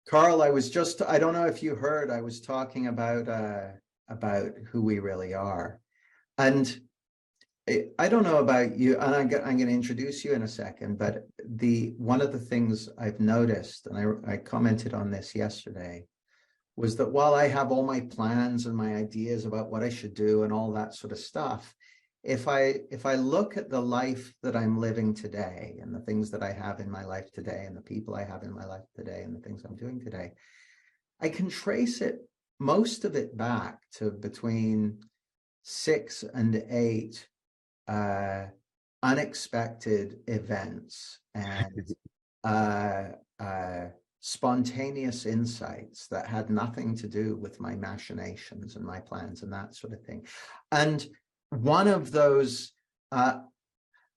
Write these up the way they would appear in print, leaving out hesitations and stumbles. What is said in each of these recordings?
Carl, I don't know if you heard, I was talking about who we really are. And I don't know about you, and I'm going to introduce you in a second, but one of the things I've noticed, and I commented on this yesterday, was that while I have all my plans and my ideas about what I should do and all that sort of stuff, if I look at the life that I'm living today and the things that I have in my life today and the people I have in my life today and the things I'm doing today, I can trace most of it back to between 6 and 8 unexpected events and spontaneous insights that had nothing to do with my machinations and my plans and that sort of thing. And one of those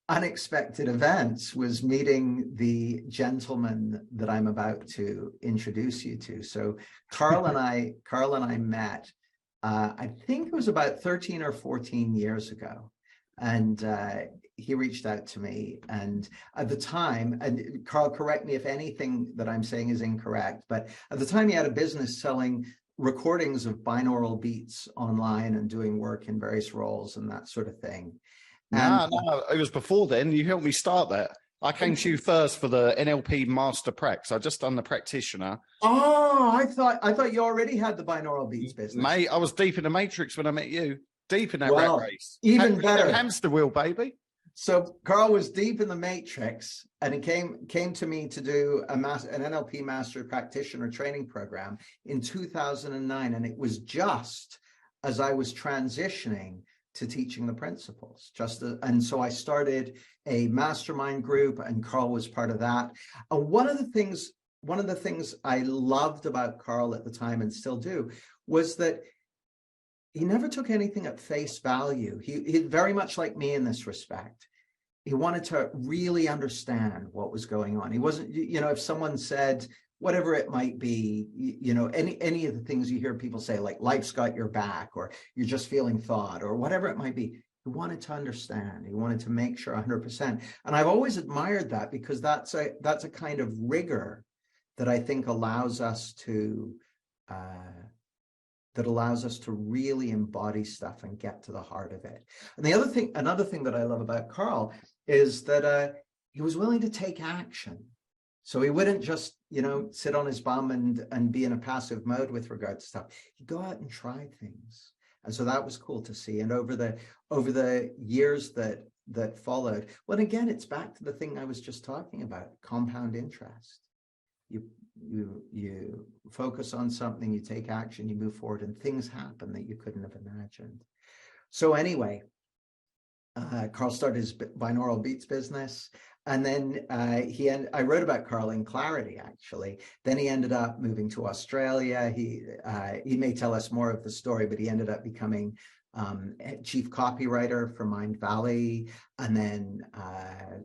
unexpected events was meeting the gentleman that I'm about to introduce you to. So Carl and I met, I think it was about 13 or 14 years ago. And he reached out to me, and at the time, and Carl, correct me if anything that I'm saying is incorrect, but at the time he had a business selling recordings of binaural beats online and doing work in various roles and that sort of thing. No, it was before then. You helped me start that. I came to you first for the NLP Master Prac. I just done the practitioner. Oh, I thought you already had the binaural beats business. Mate, I was deep in the matrix when I met you. Deep in that rat race. Even better. Hamster wheel, baby. So Carl was deep in the matrix, and he came to me to do an NLP Master Practitioner training program in 2009, and it was just as I was transitioning to teaching the principles. And so I started a mastermind group, and Carl was part of that. And one of the things I loved about Carl at the time, and still do, was that he never took anything at face value. He very much like me in this respect. He wanted to really understand what was going on. He wasn't, if someone said, whatever it might be, any of the things you hear people say, like life's got your back, or you're just feeling thought, or whatever it might be, he wanted to understand. He wanted to make sure 100%. And I've always admired that, because that's a kind of rigor that I think allows us to really embody stuff and get to the heart of it. And another thing that I love about Carl is that he was willing to take action. So he wouldn't just, sit on his bum and be in a passive mode with regard to stuff. He'd go out and try things. And so that was cool to see. And over the years that followed, well, again, it's back to the thing I was just talking about, compound interest. You focus on something, you take action, you move forward, and things happen that you couldn't have imagined. So anyway, Carl started his binaural beats business, and then I wrote about Carl in Clarity, actually. Then he ended up moving to Australia. He may tell us more of the story, but he ended up becoming chief copywriter for MindValley, and then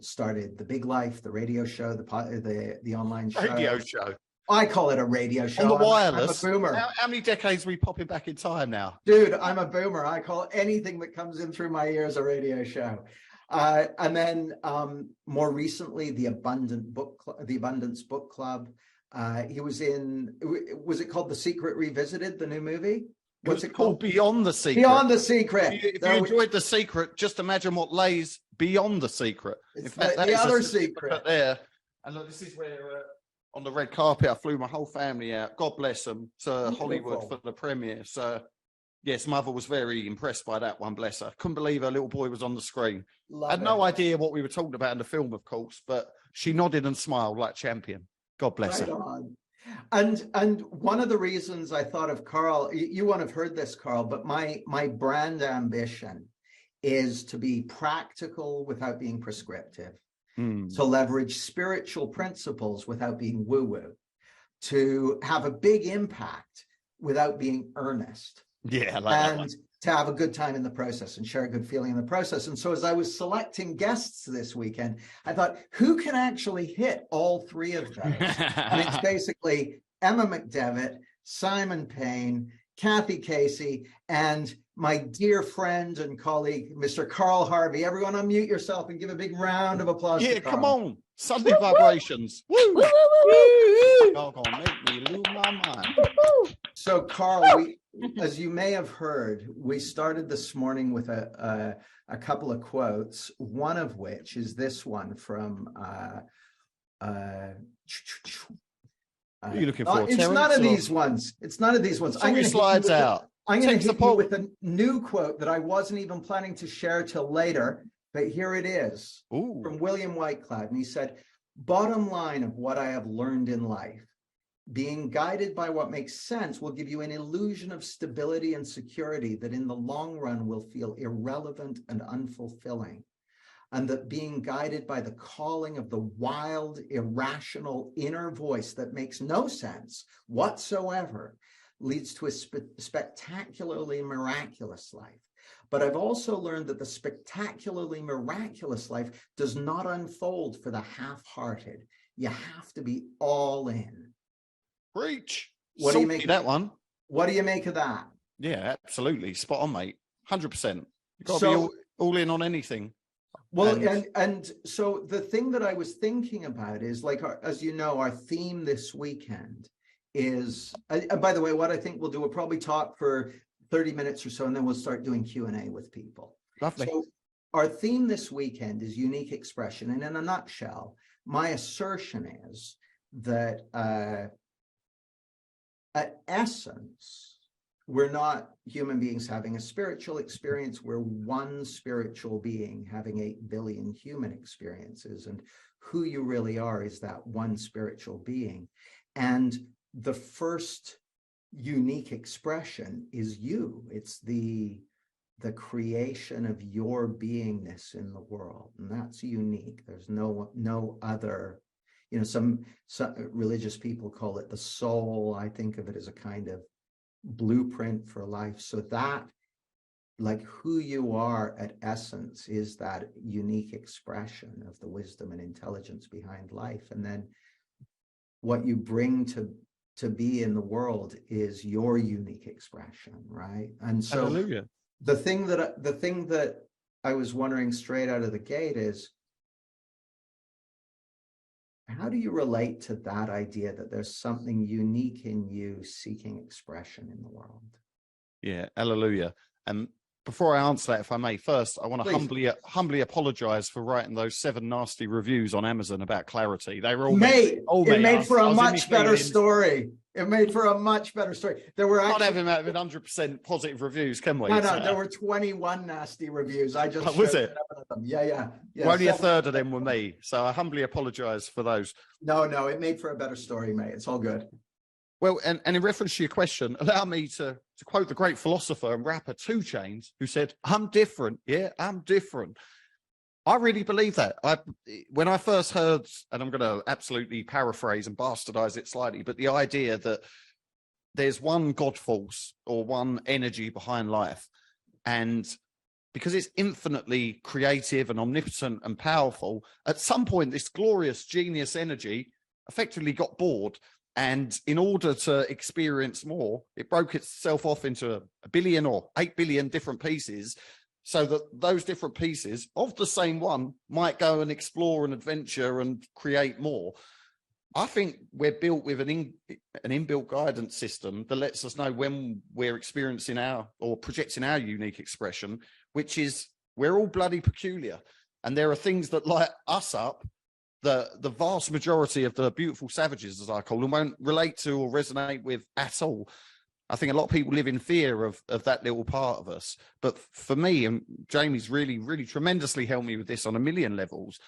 started The Big Life, the radio show, the online show. Radio show. I call it a radio show. On the wireless. I'm a boomer. How many decades are we popping back in time now? Dude, I'm a boomer. I call anything that comes in through my ears a radio show. And then more recently, the Abundance Book Club. He was in, was it called The Secret Revisited, the new movie? What's it called? Beyond the Secret. Beyond the Secret. If you enjoyed The Secret, just imagine what lays beyond the secret. It's in fact, the other secret there. And look, this is where on the red carpet, I flew my whole family out. God bless them to Hollywood for the premiere. So, yes, mother was very impressed by that one. Bless her. Couldn't believe her little boy was on the screen. I had no idea what we were talking about in the film, of course, but she nodded and smiled like champion. God bless her. On. And one of the reasons I thought of Carl, you won't have heard this, Carl, but my brand ambition is to be practical without being prescriptive, to leverage spiritual principles without being woo-woo, to have a big impact without being earnest. Yeah, I like that one. To have a good time in the process and share a good feeling in the process. And so as I was selecting guests this weekend, I thought, who can actually hit all three of those? And it's basically Emma McDevitt, Simon Payne, Kathy Casey, and my dear friend and colleague, Mr. Carl Harvey. Everyone unmute yourself and give a big round of applause to Carl. Come on. Sunday vibrations. Woo! Woo, woo, woo, woo. Y'all gonna make me lose my mind. So, Carl, as you may have heard, we started this morning with a couple of quotes, one of which is this one from What are you looking for? It's none of these ones. It's none of these ones. I'm going to slides out. I'm going to hit you with a new quote that I wasn't even planning to share till later, but here it is. Ooh. From William Whitecloud. And he said, bottom line of what I have learned in life, being guided by what makes sense will give you an illusion of stability and security that in the long run will feel irrelevant and unfulfilling. And that being guided by the calling of the wild, irrational inner voice that makes no sense whatsoever leads to a spectacularly miraculous life. But I've also learned that the spectacularly miraculous life does not unfold for the half-hearted. You have to be all in. Preach. What do you make of that one? What do you make of that? Yeah, absolutely. Spot on, mate. 100%. You've got to be all in on anything. Well, and so the thing that I was thinking about is, like, as you know, our theme this weekend is, and by the way, what I think we'll do, we'll probably talk for 30 minutes or so, and then we'll start doing Q&A with people. Lovely. So our theme this weekend is unique expression. And in a nutshell, my assertion is that at essence, we're not human beings having a spiritual experience. We're one spiritual being having 8 billion human experiences. And who you really are is that one spiritual being. And the first unique expression is you. It's the creation of your beingness in the world. And that's unique. There's no other, you know, some religious people call it the soul. I think of it as a kind of blueprint for life. So that, like, who you are at essence is that unique expression of the wisdom and intelligence behind life. And then what you bring to be in the world is your unique expression, right? And so Hallelujah. the thing that I was wondering straight out of the gate is, how do you relate to that idea that there's something unique in you seeking expression in the world? Yeah, hallelujah. And before I answer that, if I may, first, I want to humbly apologize for writing those 7 nasty reviews on Amazon about Clarity. They were all it made for a much better story. It made for a much better story. There were not having that with 100% positive reviews, can we? No, there were 21 nasty reviews. I just was it? 7 of them. Yeah. Well, only a third of them were me, so I humbly apologize for those. No, it made for a better story, mate. It's all good. Well, and in reference to your question, allow me to quote the great philosopher and rapper 2 Chainz, who said, "I'm different. Yeah, I'm different." I really believe that. When I first heard, and I'm going to absolutely paraphrase and bastardize it slightly, but the idea that there's one God force or one energy behind life, and because it's infinitely creative and omnipotent and powerful, at some point this glorious genius energy effectively got bored. And in order to experience more, it broke itself off into 1 billion or 8 billion different pieces, so that those different pieces of the same one might go and explore and adventure and create more. I think we're built with an inbuilt guidance system that lets us know when we're experiencing or projecting our unique expression, which is we're all bloody peculiar. And there are things that light us up the vast majority of the beautiful savages, as I call them, won't relate to or resonate with at all. I think a lot of people live in fear of that little part of us. But for me, and Jamie's really, really tremendously helped me with this on a million levels,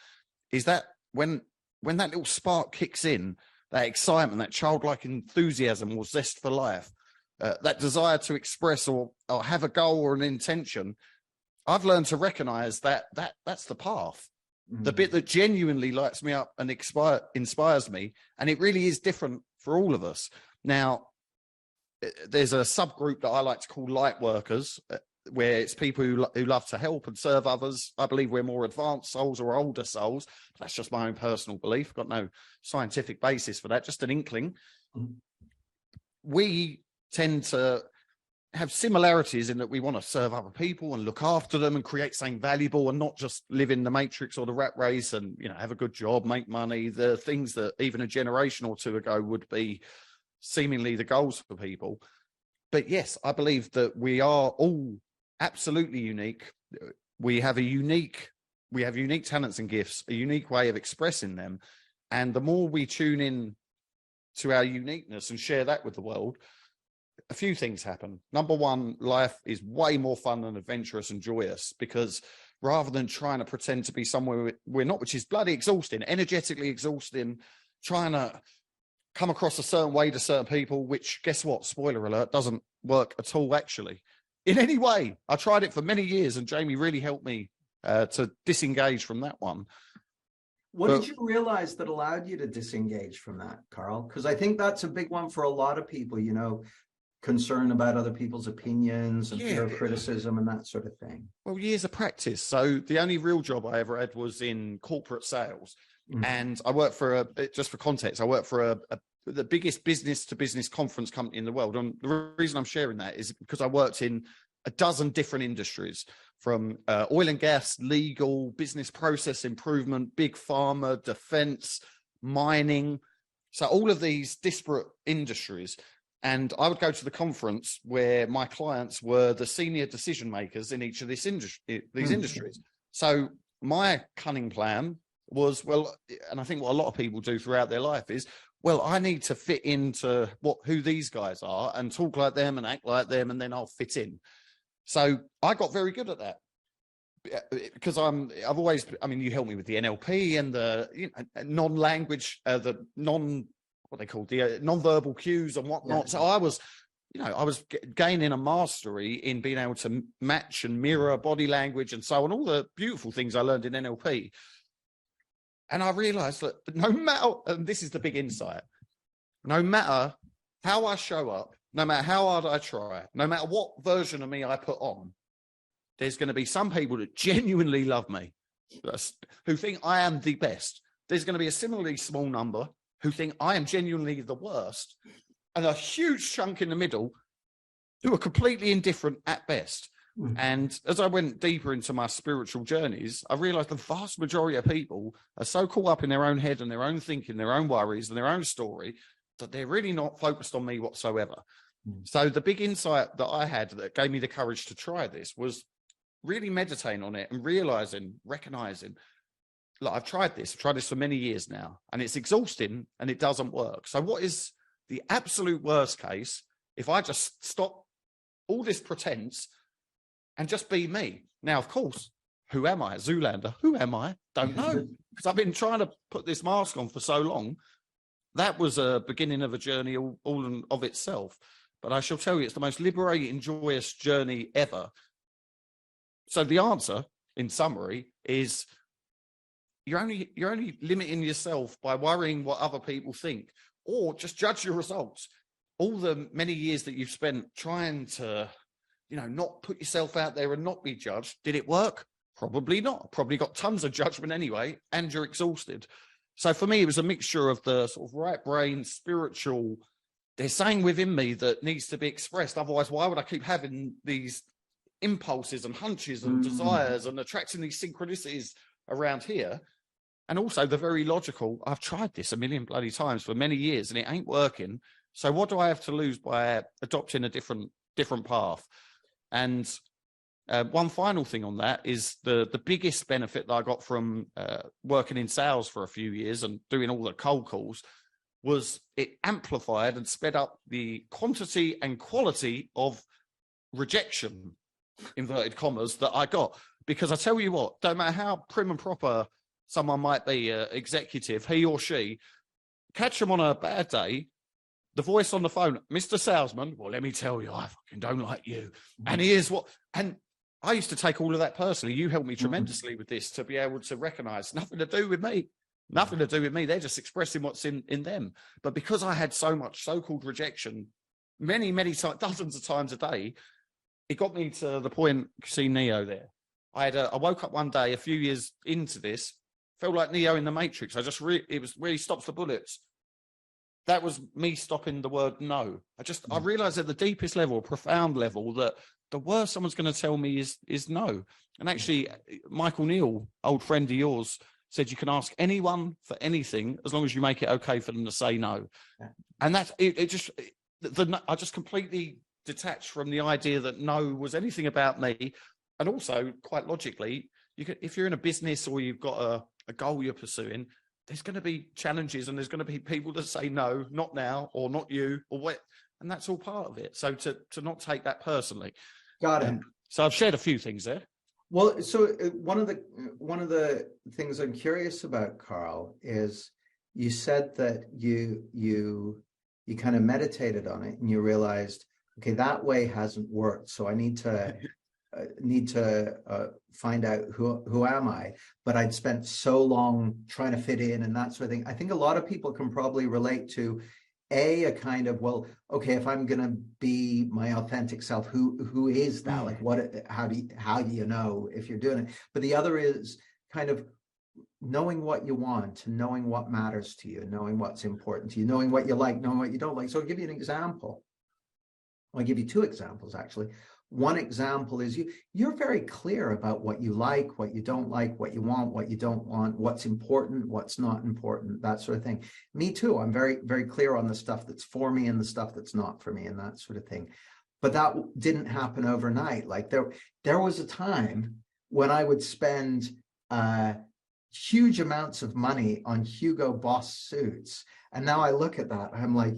is that when that little spark kicks in, that excitement, that childlike enthusiasm or zest for life, that desire to express or have a goal or an intention, I've learned to recognize that's the path. The bit that genuinely lights me up and inspires me. And it really is different for all of us. Now, there's a subgroup that I like to call light workers, where it's people who love to help and serve others. I believe we're more advanced souls or older souls. That's just my own personal belief. Got no scientific basis for that, just an inkling. We tend to have similarities in that we want to serve other people and look after them and create something valuable, and not just live in the matrix or the rat race and, you know, have a good job, make money, the things that even a generation or two ago would be seemingly the goals for people. But yes, I believe that we are all absolutely unique. We have unique talents and gifts, a unique way of expressing them. And the more we tune in to our uniqueness and share that with the world, a few things happen. Number one, life is way more fun and adventurous and joyous, because rather than trying to pretend to be somewhere we're not, which is bloody exhausting, energetically exhausting, trying to come across a certain way to certain people, which, guess what, spoiler alert, doesn't work at all, actually, in any way. I tried it for many years, and Jamie really helped me to disengage from that one. What did you realize that allowed you to disengage from that, Carl? Because I think that's a big one for a lot of people, you know, concern about other people's opinions and fear of criticism and that sort of thing. Well, years of practice. So the only real job I ever had was in corporate sales. And I worked for just for context, I worked for the biggest business-to-business conference company in the world. And the reason I'm sharing that is because I worked in a dozen different industries, from oil and gas, legal, business process improvement, big pharma, defense, mining. So all of these disparate industries. And I would go to the conference where my clients were the senior decision makers in each of these industries. So my cunning plan was, well, and I think what a lot of people do throughout their life is, well, I need to fit into who these guys are and talk like them and act like them, and then I'll fit in. So I got very good at that, because I've always, I mean, you helped me with the NLP and the non-language, what they call the non-verbal cues and whatnot. So I was gaining a mastery in being able to match and mirror body language and so on, all the beautiful things I learned in NLP. And I realized that no matter, and this is the big insight, no matter how I show up, no matter how hard I try, no matter what version of me I put on, there's going to be some people that genuinely love me, who think I am the best. There's going to be a similarly small number who think I am genuinely the worst, and a huge chunk in the middle who are completely indifferent at best. And as I went deeper into my spiritual journeys, I realized the vast majority of people are so caught up in their own head and their own thinking, their own worries and their own story, that they're really not focused on me whatsoever. So the big insight that I had that gave me the courage to try this was really meditating on it and recognizing, look, I've tried this for many years now, and it's exhausting and it doesn't work. So what is the absolute worst case if I just stop all this pretense and just be me? Now, of course, who am I? Zoolander. Who am I? Don't know. Because I've been trying to put this mask on for so long. That was a beginning of a journey all of itself. But I shall tell you, it's the most liberating, joyous journey ever. So the answer, in summary, is you're only limiting yourself by worrying what other people think, or just judge your results. All the many years that you've spent trying to, not put yourself out there and not be judged, did it work? Probably not. Probably got tons of judgment anyway, and you're exhausted. So for me, it was a mixture of the sort of right brain, spiritual, there's something within me that needs to be expressed. Otherwise, why would I keep having these impulses and hunches and desires and attracting these synchronicities around here? And also the very logical, I've tried this a million bloody times for many years and it ain't working. So what do I have to lose by adopting a different path? And one final thing on that is the biggest benefit that I got from working in sales for a few years and doing all the cold calls was it amplified and sped up the quantity and quality of rejection, inverted commas, that I got. Because I tell you what, don't matter how prim and proper someone might be, executive, he or she, catch them on a bad day, the voice on the phone, Mr. Salesman, well, let me tell you, I fucking don't like you. And here's what, and I used to take all of that personally. You helped me tremendously with this, to be able to recognize nothing to do with me. Nothing to do with me. They're just expressing what's in them. But because I had so much so-called rejection, many times, dozens of times a day, it got me to the point, you see Neo there. I woke up one day, a few years into this, felt like Neo in the Matrix. It was where he stops the bullets. that was me stopping the word no. I realized at the deepest level, profound level, that the worst someone's going to tell me is no. And actually, Michael Neal, old friend of yours, said you can ask anyone for anything as long as you make it okay for them to say no. Yeah. And that's I just completely detached from the idea that no was anything about me. And also, quite logically, if you're in a business or you've got a goal you're pursuing, there's going to be challenges and there's going to be people that say no, not now, or not you, or what, and that's all part of it. So to not take that personally. Got it. So I've shared a few things there. Well, so one of the things I'm curious about, Carl, is you said that you kind of meditated on it and you realized, okay, that way hasn't worked, so I need to find out who am I. But I'd spent so long trying to fit in and that sort of thing. I think a lot of people can probably relate to a kind of, well, okay, if I'm going to be my authentic self, who is that? Like, how do you know if you're doing it? But the other is kind of knowing what you want, knowing what matters to you, knowing what's important to you, knowing what you like, knowing what you don't like. So I'll give you an example. I'll give you two examples, actually. One example is you're very clear about what you like, what you don't like, what you want, what you don't want, what's important, what's not important, that sort of thing. Me too. I'm very, very clear on the stuff that's for me and the stuff that's not for me and that sort of thing. But that didn't happen overnight. Like there was a time when I would spend huge amounts of money on Hugo Boss suits. And now I look at that, I'm like,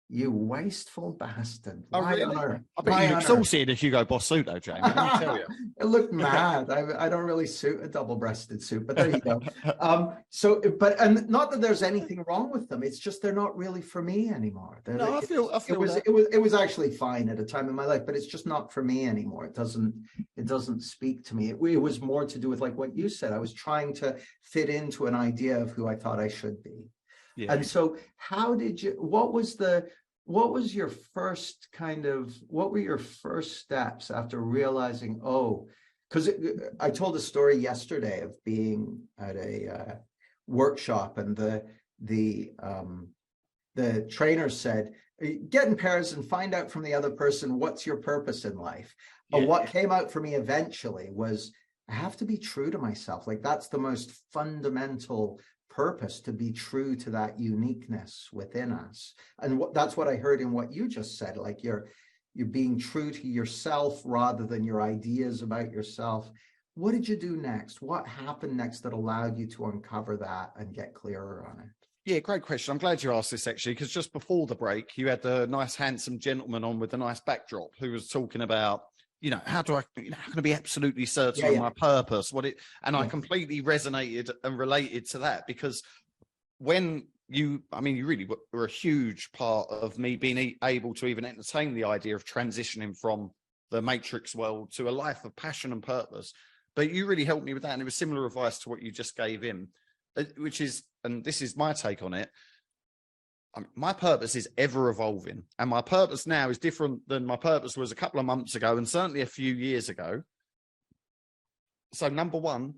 you wasteful bastard. Oh, really? I bet you look saucy in a Hugo Boss suit, though, Jamie. Let me tell you. It looked mad. I don't really suit a double-breasted suit, but there you go. And not that there's anything wrong with them. It's just they're not really for me anymore. I feel it was actually fine at a time in my life, but it's just not for me anymore. It doesn't speak to me. It was more to do with like what you said. I was trying to fit into an idea of who I thought I should be. Yeah. And so what were your first steps after realizing, because I told a story yesterday of being at a workshop and the trainer said, get in pairs and find out from the other person, what's your purpose in life? But what came out for me eventually was, I have to be true to myself. Like that's the most fundamental purpose, to be true to that uniqueness within us. And that's what I heard in what you just said, like you're being true to yourself rather than your ideas about yourself. What did you do next? What happened next that allowed you to uncover that and get clearer on it? Yeah, great question. I'm glad you asked this, actually, because just before the break, you had the nice, handsome gentleman on with the nice backdrop who was talking about, how can I be absolutely certain of my purpose? I completely resonated and related to that, because when you really were a huge part of me being able to even entertain the idea of transitioning from the matrix world to a life of passion and purpose. But you really helped me with that. And it was similar advice to what you just gave him, which is, and this is my take on it, my purpose is ever evolving, and my purpose now is different than my purpose was a couple of months ago and certainly a few years ago. So number one,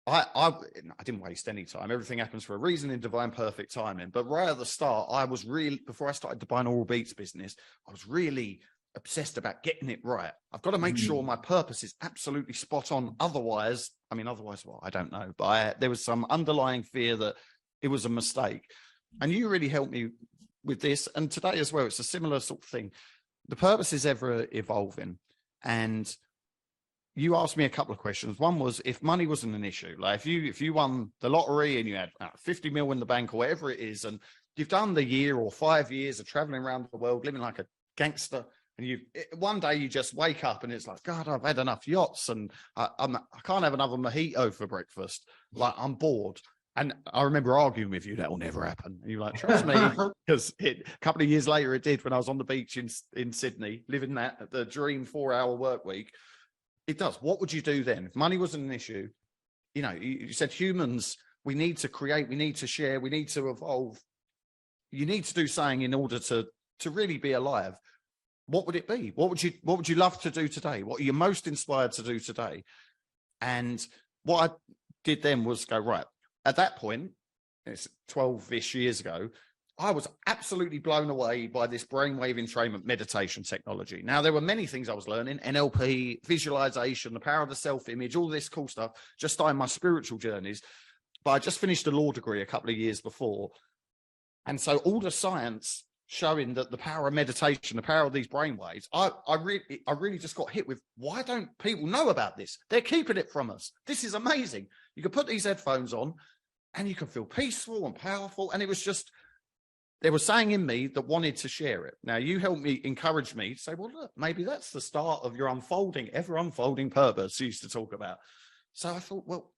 I didn't waste any time. Everything happens for a reason in divine perfect timing. But right at the start, before I started the binaural beats business, I was really obsessed about getting it right. I've got to make sure my purpose is absolutely spot on. Otherwise, well, I don't know. But there was some underlying fear that it was a mistake. And you really helped me with this. And today as well, it's a similar sort of thing. The purpose is ever evolving. And you asked me a couple of questions. One was, if money wasn't an issue, like if you won the lottery and you had 50 mil in the bank or whatever it is, and you've done the year or 5 years of traveling around the world, living like a gangster, and one day you just wake up and it's like, God, I've had enough yachts and I can't have another mojito for breakfast. Like, I'm bored. And I remember arguing with you, that will never happen. And you're like, trust me, because a couple of years later it did, when I was on the beach in Sydney, living the dream 4-hour work week. It does. What would you do then? If money wasn't an issue, you said humans, we need to create, we need to share, we need to evolve. You need to do something in order to really be alive. What would it be? What would you love to do today? What are you most inspired to do today? And what I did then was go, right, at that point, it's 12-ish years ago, I was absolutely blown away by this brainwave entrainment meditation technology. Now, there were many things I was learning, NLP, visualization, the power of the self-image, all this cool stuff, just starting my spiritual journeys. But I just finished a law degree a couple of years before. And so all the science showing that the power of meditation, the power of these brainwaves, I really just got hit with, why don't people know about this? They're keeping it from us. This is amazing. You can put these headphones on and you can feel peaceful and powerful. And it was just, there was something in me that wanted to share it. Now, you helped me, encourage me to say, well, look, maybe that's the start of your unfolding, ever unfolding purpose you used to talk about. So I thought, well,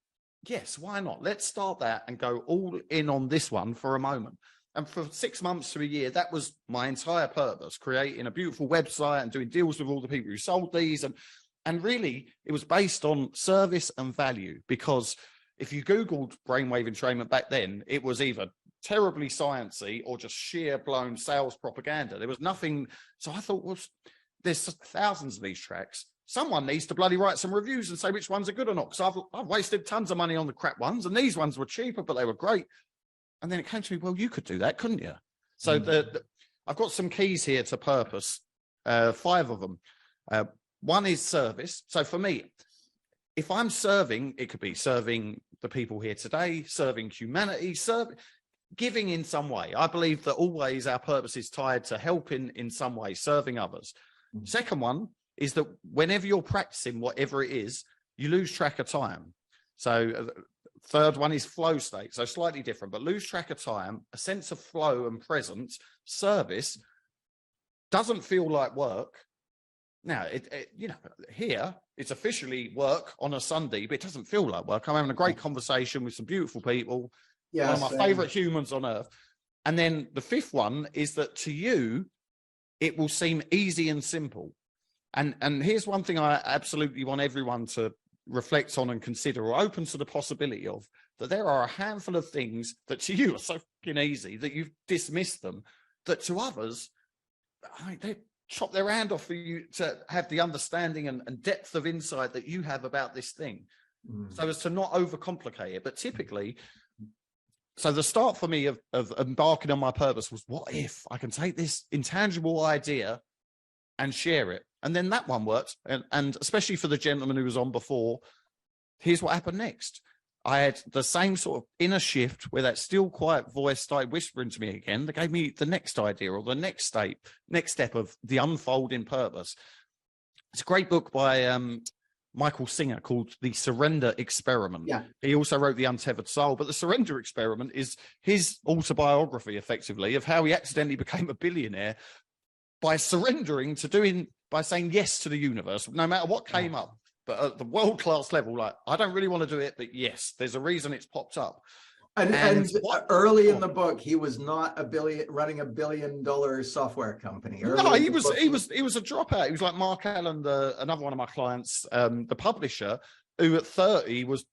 yes, why not? Let's start that and go all in on this one for a moment. And for 6 months to a year, that was my entire purpose, creating a beautiful website and doing deals with all the people who sold these. And really, it was based on service and value, because if you Googled brainwave entrainment back then, it was either terribly sciencey or just sheer blown sales propaganda. There was nothing. So I thought, well, there's thousands of these tracks. Someone needs to bloody write some reviews and say which ones are good or not, because I've wasted tons of money on the crap ones, and these ones were cheaper, but they were great. And then it came to me, well, you could do that, couldn't you? So I've got some keys here to purpose, 5 of them. One is service. So for me, if I'm serving, it could be serving the people here today, serving humanity, giving in some way. I believe that always our purpose is tied to helping in some way, serving others. Second one is that whenever you're practicing whatever it is, you lose track of time. So third one is flow state. So slightly different, but lose track of time, a sense of flow and presence. Service doesn't feel like work. Now, you know, here it's officially work on a Sunday, but it doesn't feel like work. I'm having a great conversation with some beautiful people. Yeah, one of my favorite humans on earth. And then the 5th one is that to you, it will seem easy and simple. And here's one thing I absolutely want everyone to reflect on and consider, or open to the possibility of, that there are a handful of things that to you are so fucking easy that you've dismissed them, that to others, I mean, they chop their hand off for you to have the understanding and depth of insight that you have about this thing. So as to not overcomplicate it. But typically, so the start for me of embarking on my purpose was, what if I can take this intangible idea and share it? And then that one worked. And especially for the gentleman who was on before, here's what happened next. I had the same sort of inner shift where that still quiet voice started whispering to me again. That gave me the next idea, or the next step of the unfolding purpose. It's a great book by Michael Singer called The Surrender Experiment. Yeah. He also wrote The Untethered Soul, but The Surrender Experiment is his autobiography, effectively, of how he accidentally became a billionaire by surrendering to by saying yes to the universe, no matter what came up. But at the world-class level, like, I don't really want to do it, but yes, there's a reason it's popped up. And early in the book, he was not running $1 billion software company. No, he was a dropout. He was like Mark Allen, another one of my clients, the publisher, who at 30 was,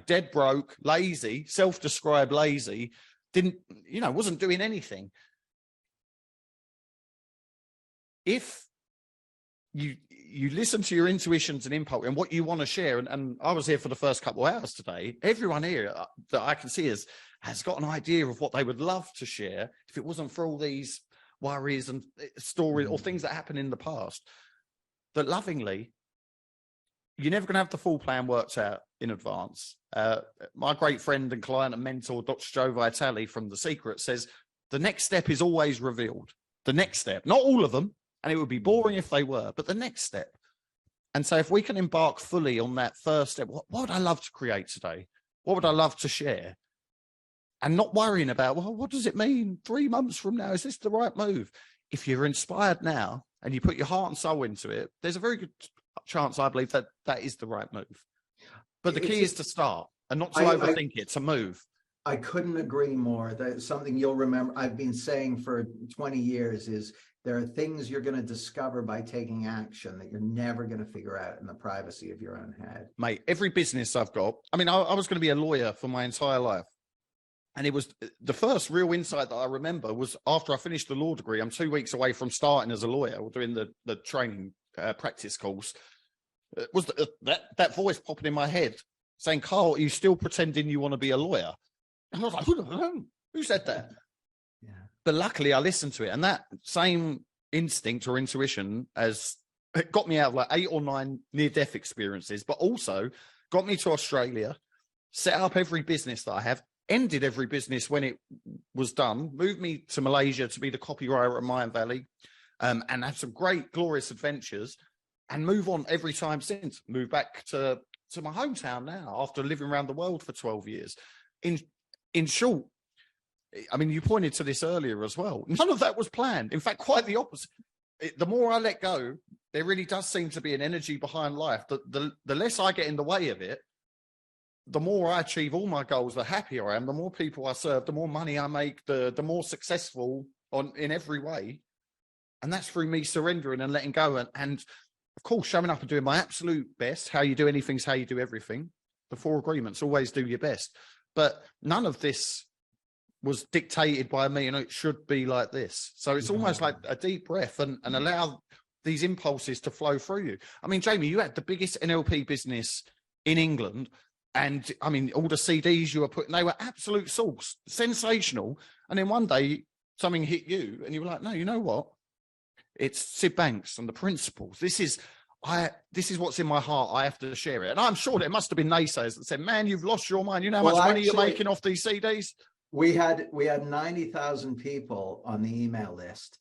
dead broke, lazy, self-described lazy, wasn't doing anything. If you listen to your intuitions and impulse and what you want to share, and I was here for the first couple of hours today, everyone here that I can see has got an idea of what they would love to share if it wasn't for all these worries and stories or things that happened in the past. That lovingly, you're never going to have the full plan worked out in advance. My great friend and client and mentor, Dr. Joe Vitale from The Secret, says the next step is always revealed. The next step, not all of them, and it would be boring if they were, but the next step. And so if we can embark fully on that first step, what would I love to create today? What would I love to share? And not worrying about, well, what does it mean 3 months from now? Is this the right move? If you're inspired now and you put your heart and soul into it, there's a very good chance, I believe, that is the right move. But the key is to start and not to overthink it, to move. I couldn't agree more. That's something you'll remember I've been saying for 20 years is there are things you're going to discover by taking action that you're never going to figure out in the privacy of your own head. Mate, every business I've got, I was going to be a lawyer for my entire life. And it was the first real insight that I remember was after I finished the law degree. I'm 2 weeks away from starting as a lawyer or doing the training practice course. Was that voice popping in my head saying, Carl, are you still pretending you want to be a lawyer? And I was like, who said that? Yeah. But luckily I listened to it, and that same instinct or intuition it got me out of like 8 or 9 near-death experiences, but also got me to Australia, set up every business that I have, ended every business when it was done, moved me to Malaysia to be the copywriter at MindValley, and have some great, glorious adventures, and move on every time since. Move back to my hometown now after living around the world for 12 years. In short, I mean, you pointed to this earlier as well. None of that was planned. In fact, quite the opposite. The more I let go, there really does seem to be an energy behind life. The less I get in the way of it, the more I achieve all my goals, the happier I am, the more people I serve, the more money I make, the more successful in every way. And that's through me surrendering and letting go. And of course, showing up and doing my absolute best. How you do anything's how you do everything. The 4 agreements, always do your best. But none of this was dictated by me, it should be like this. So it's almost like a deep breath and allow these impulses to flow through you. I mean, Jamie, you had the biggest NLP business in England. And I mean, all the CDs you were putting, they were absolute sauce, sensational. And then one day something hit you and you were like, no, you know what? It's Sid Banks and the principles. This is what's in my heart. I have to share it. And I'm sure there must have been naysayers that said, man, you've lost your mind. You know how much money you're making off these CDs? We had 90,000 people on the email list.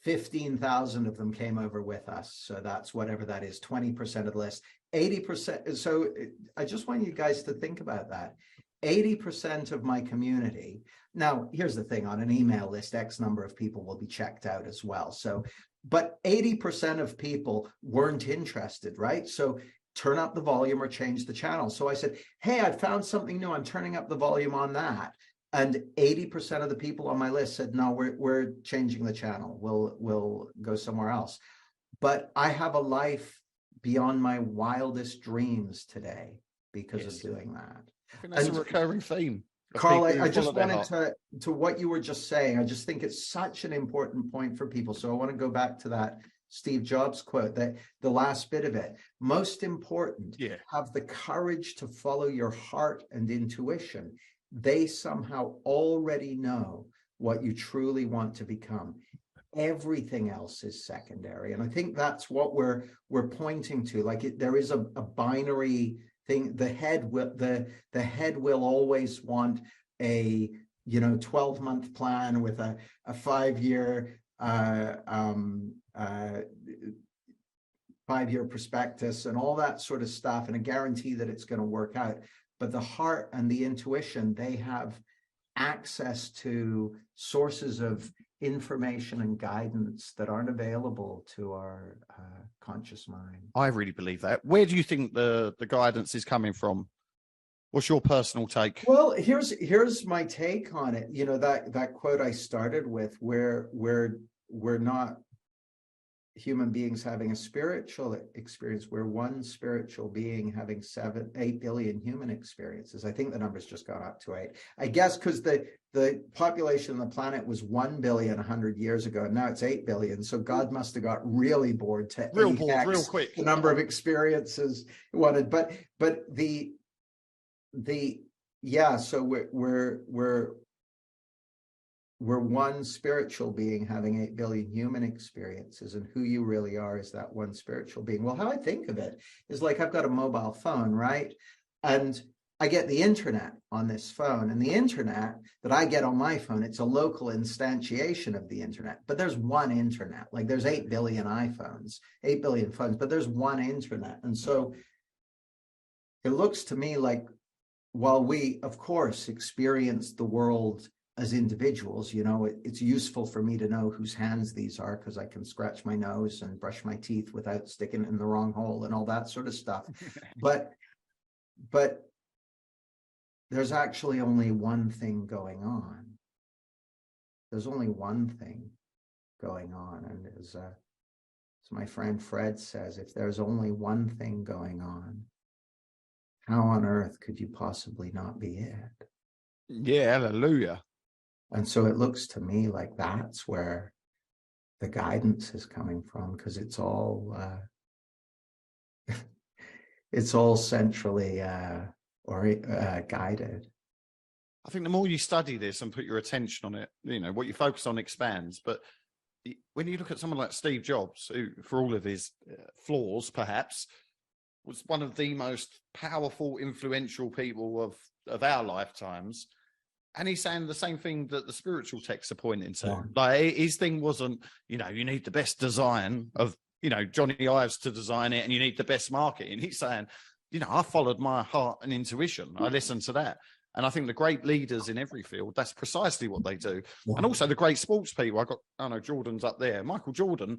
15,000 of them came over with us. So that's whatever that is, 20% of the list. 80%. So I just want you guys to think about that. 80% of my community. Now, here's the thing, on an email list, X number of people will be checked out as well. So, but 80% of people weren't interested, right? So turn up the volume or change the channel. So I said, hey, I found something new. I'm turning up the volume on that. And 80% of the people on my list said, no, we're changing the channel. We'll go somewhere else. But I have a life beyond my wildest dreams today because of doing that. I think that's a recurring theme. Carl, I just wanted to what you were just saying. I just think it's such an important point for people. So I want to go back to that Steve Jobs quote, that the last bit of it. Most important, have the courage to follow your heart and intuition. They somehow already know what you truly want to become. Everything else is secondary. And I think that's what we're pointing to. Like there is a binary thing. The head will always want a 12-month plan with a 5-year 5-year prospectus and all that sort of stuff, and a guarantee that it's going to work out. But the heart and the intuition, they have access to sources of information and guidance that aren't available to our conscious mind. I really believe that. Where do you think the guidance is coming from? What's your personal take? Well, here's my take on it. That quote I started with, where we're not human beings having a spiritual experience. We're one spiritual being having 8 billion human experiences. I think the number's just gone up to 8. I guess because the population of the planet was 1 billion 100 years ago, and now it's 8 billion. So God must have got really bored to real quick the number of experiences he wanted. But so we're one spiritual being having 8 billion human experiences, and who you really are is that one spiritual being. Well, how I think of it is like I've got a mobile phone, right? And I get the internet on this phone, and the internet that I get on my phone, it's a local instantiation of the internet, but there's one internet. Like there's 8 billion iPhones, 8 billion phones, but there's one internet. And so it looks to me like, while we, of course, experience the world as individuals, it's useful for me to know whose hands these are, because I can scratch my nose and brush my teeth without sticking it in the wrong hole and all that sort of stuff. But there's actually only one thing going on. There's only one thing going on. And as my friend Fred says, if there's only one thing going on, how on earth could you possibly not be it? Yeah, hallelujah. And so it looks to me like that's where the guidance is coming from, because it's all centrally guided. I think the more you study this and put your attention on it, you know, what you focus on expands. But when you look at someone like Steve Jobs, who, for all of his flaws, perhaps, was one of the most powerful, influential people of our lifetimes. And he's saying the same thing that the spiritual texts are pointing to. Yeah. Like, his thing wasn't, you know, you need the best design of, you know, Johnny Ives to design it, and you need the best marketing. He's saying, you know, I followed my heart and intuition. I listened to that. And I think the great leaders in every field, that's precisely what they do. Yeah. And also the great sports people. I know Jordan's up there. Michael Jordan,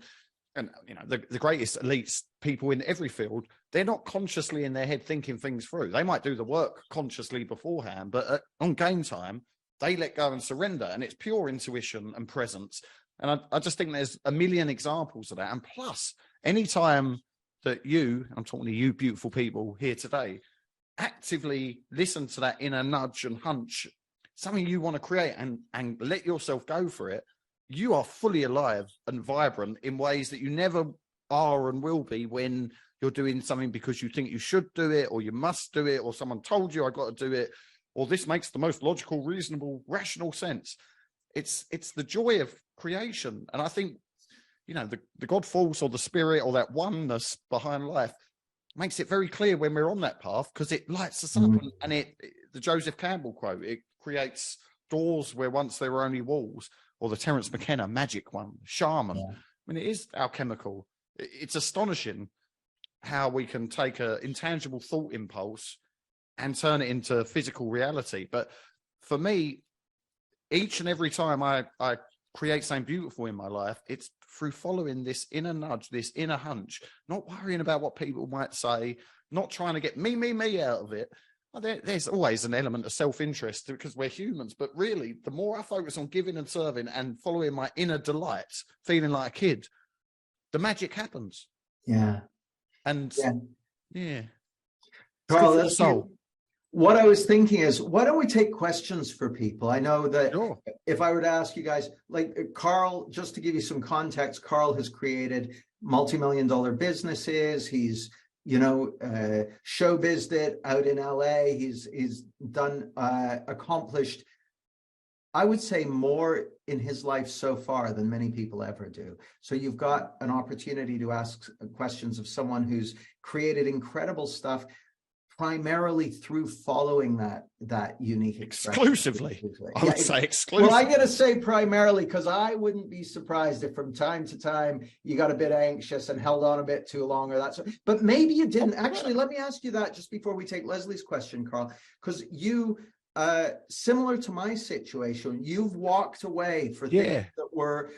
and, you know, the greatest elites people in every field, they're not consciously in their head thinking things through. They might do the work consciously beforehand, but on game time, they let go and surrender. And it's pure intuition and presence. And I just think there's a million examples of that. And plus, anytime that I'm talking to you beautiful people here today, actively listen to that inner nudge and hunch, something you want to create, and let yourself go for it, you are fully alive and vibrant in ways that you never are and will be when you're doing something because you think you should do it, or you must do it, or someone told you I got to do it, or this makes the most logical, reasonable, rational sense. It's the joy of creation. And I think, you know, the God force or the spirit or that oneness behind life makes it very clear when we're on that path, because it lights us up. And the Joseph Campbell quote, it creates doors where once there were only walls, or the Terence McKenna magic one, shaman. Yeah. I mean, it is alchemical. It's astonishing how we can take an intangible thought impulse and turn it into physical reality. But for me, each and every time I create something beautiful in my life, it's through following this inner nudge, this inner hunch, not worrying about what people might say, not trying to get me out of it. There's always an element of self-interest because we're humans, but really, the more I focus on giving and serving and following my inner delights, feeling like a kid, the magic happens. Yeah. And yeah. Carl, that's so. What I was thinking is, why don't we take questions for people? I know that sure. If I were to ask you guys, like Carl, just to give you some context, Carl has created multi-million-dollar businesses. He's, you know, showbizzed it out in LA. He's done, accomplished, I would say, more in his life so far than many people ever do. So you've got an opportunity to ask questions of someone who's created incredible stuff, primarily through following that unique exclusively. I would say exclusively. Well, I'm going to say primarily, because I wouldn't be surprised if from time to time you got a bit anxious and held on a bit too long, or that sort. But maybe you didn't. Actually, let me ask you that just before we take Leslie's question, Carl, because you, similar to my situation, you've walked away for things where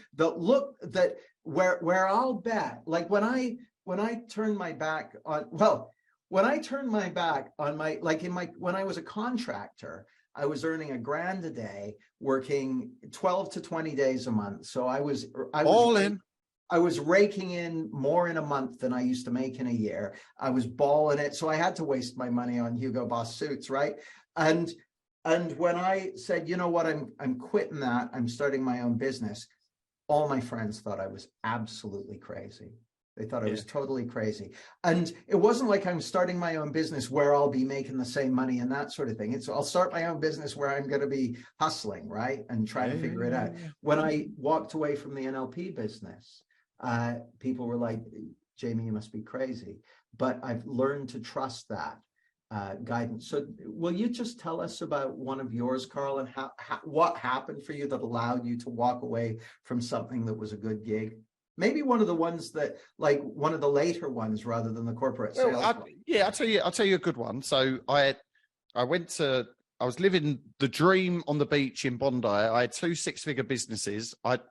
I'll bet, like when I turned my back on, when I turned my back on when I was a contractor, I was earning $1,000 a day, working 12 to 20 days a month. So I was raking in more in a month than I used to make in a year. I was balling it. So I had to waste my money on Hugo Boss suits, right? And when I said, you know what, I'm quitting that, I'm starting my own business, all my friends thought I was absolutely crazy. They thought I was totally crazy. And it wasn't like I'm starting my own business where I'll be making the same money and that sort of thing. I'll start my own business where I'm going to be hustling, right? And trying to figure it out. When I walked away from the NLP business, people were like, Jamie, you must be crazy. But I've learned to trust that guidance. So will you just tell us about one of yours, Carl, and what happened for you that allowed you to walk away from something that was a good gig? Maybe one of the ones that, like one of the later ones rather than the corporate sales. I'll tell you a good one. So I was living the dream on the beach in Bondi. I had 2 six-figure businesses. I'd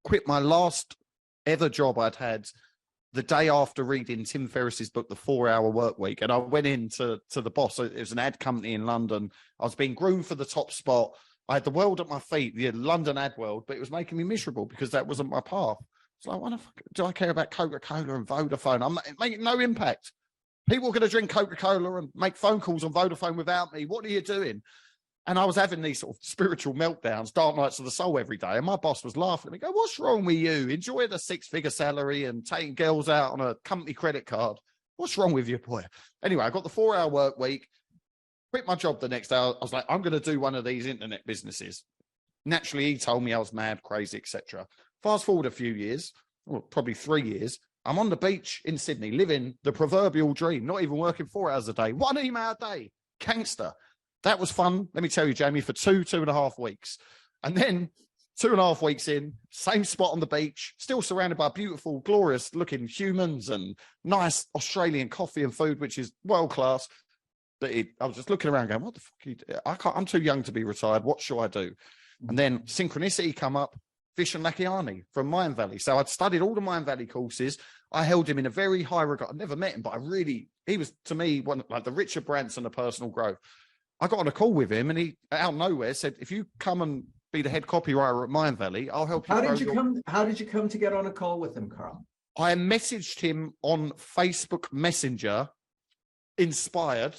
quit my last ever job I'd had the day after reading Tim Ferriss's book, The 4-Hour Workweek. And I went in to the boss. It was an ad company in London. I was being groomed for the top spot. I had the world at my feet, the London ad world, but it was making me miserable because that wasn't my path. It's like, what the fuck do I care about Coca-Cola and Vodafone? I'm making no impact. People are going to drink Coca-Cola and make phone calls on Vodafone without me. What are you doing? And I was having these sort of spiritual meltdowns, dark nights of the soul every day. And my boss was laughing at me, go, what's wrong with you? Enjoy the 6-figure salary and taking girls out on a company credit card. What's wrong with you, boy? Anyway, I got the 4-hour work week. quit my job the next day. I was like, I'm going to do one of these internet businesses. Naturally, he told me I was mad, crazy, etc. Fast forward a few years, well, probably 3 years. I'm on the beach in Sydney, living the proverbial dream, not even working 4 hours a day, 1 email a day, gangster. That was fun. Let me tell you, Jamie, for 2.5 weeks. And then 2.5 weeks in, same spot on the beach, still surrounded by beautiful, glorious looking humans and nice Australian coffee and food, which is world class. But I was just looking around going, what the fuck are you doing? I'm too young to be retired. What shall I do? And then synchronicity come up, Vish and Lakiani from MindValley. So I'd studied all the MindValley courses. I held him in a very high regard. I never met him, but he was to me one like the Richard Branson of personal growth. I got on a call with him and he out of nowhere said, if you come and be the head copywriter at MindValley, I'll help you. How did you come to get on a call with him, Carl? I messaged him on Facebook Messenger, inspired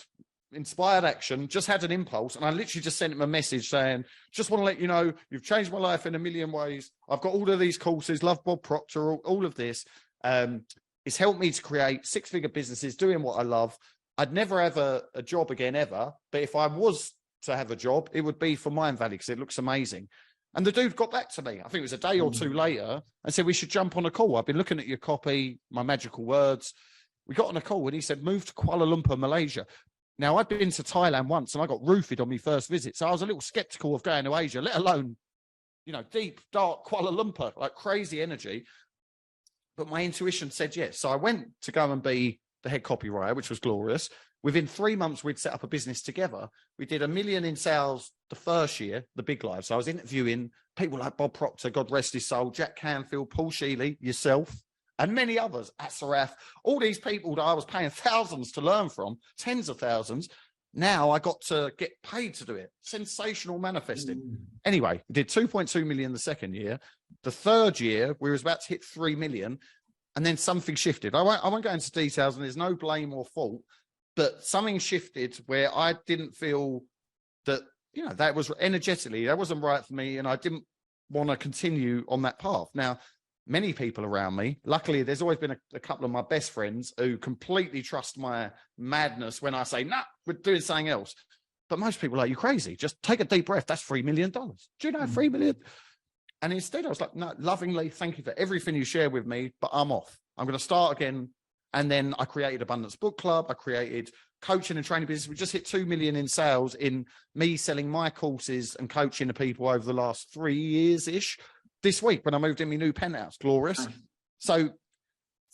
action, just had an impulse, and I literally just sent him a message saying, just want to let you know, you've changed my life in a million ways. I've got all of these courses, love Bob Proctor, all of this. It's helped me to create 6-figure businesses doing what I love. I'd never have a job again ever, but if I was to have a job, it would be for MindValley because it looks amazing. And the dude got back to me, I think it was a day or two later, and said, we should jump on a call. I've been looking at your copy, my magical words. We got on a call and he said, move to Kuala Lumpur, Malaysia. Now, I'd been to Thailand once and I got roofied on my first visit. So I was a little skeptical of going to Asia, let alone, deep, dark Kuala Lumpur, like crazy energy. But my intuition said yes. So I went to go and be the head copywriter, which was glorious. Within 3 months, we'd set up a business together. We did $1 million in sales the first year, the big live. So I was interviewing people like Bob Proctor, God rest his soul, Jack Canfield, Paul Shealy, yourself, and many others, Asaraf, all these people that I was paying thousands to learn from, tens of thousands. Now I got to get paid to do it. Sensational manifesting. Anyway, we did 2.2 million the second year. The third year, we were about to hit 3 million. And then something shifted. I won't go into details, and there's no blame or fault, but something shifted where I didn't feel that, that was energetically, that wasn't right for me. And I didn't want to continue on that path. Now, many people around me, luckily, there's always been a couple of my best friends who completely trust my madness when I say, nah, we're doing something else. But most people are like, you're crazy. Just take a deep breath. That's $3 million. Do you know 3 million? And instead I was like, no, lovingly, thank you for everything you share with me, but I'm off. I'm going to start again. And then I created Abundance Book Club. I created coaching and training business. We just hit 2 million in sales in me selling my courses and coaching to people over the last 3 years-ish. This week when I moved in my new penthouse, glorious. So